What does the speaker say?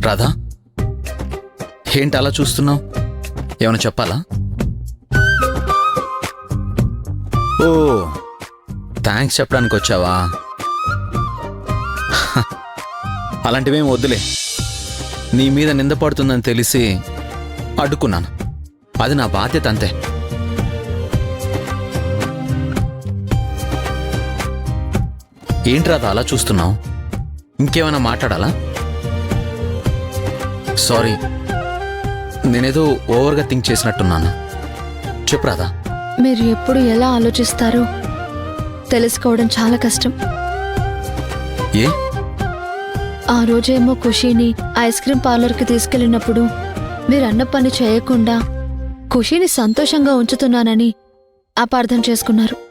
రాధా, ఏంటి అలా చూస్తున్నావు? ఏమైనా చెప్పాలా? ఓ, థ్యాంక్స్ చెప్పడానికి వచ్చావా? అలాంటివేం వద్దులే. నీ మీద నింద పడుతుందని తెలిసి అడ్డుకున్నాను. అది నా బాధ్యత అంతే. ఏంటి రాధా అలా చూస్తున్నావు? ఇంకేమైనా మాట్లాడాలా? సారీ, నేనేదో ఓవర్గా థింక్ చేసినట్టున్నాను. చెప్పు రాధా. మీరు ఎప్పుడు ఎలా ఆలోచిస్తారో తెలుసుకోవడం చాలా కష్టం. ఏ? ఆ రోజేమో ఖుషీని ఐస్ క్రీం పార్లర్కి తీసుకెళ్ళినప్పుడు మీరు అన్న పని చేయకుండా ఖుషీని సంతోషంగా ఉంచుతున్నానని అపార్థం చేసుకున్నారు.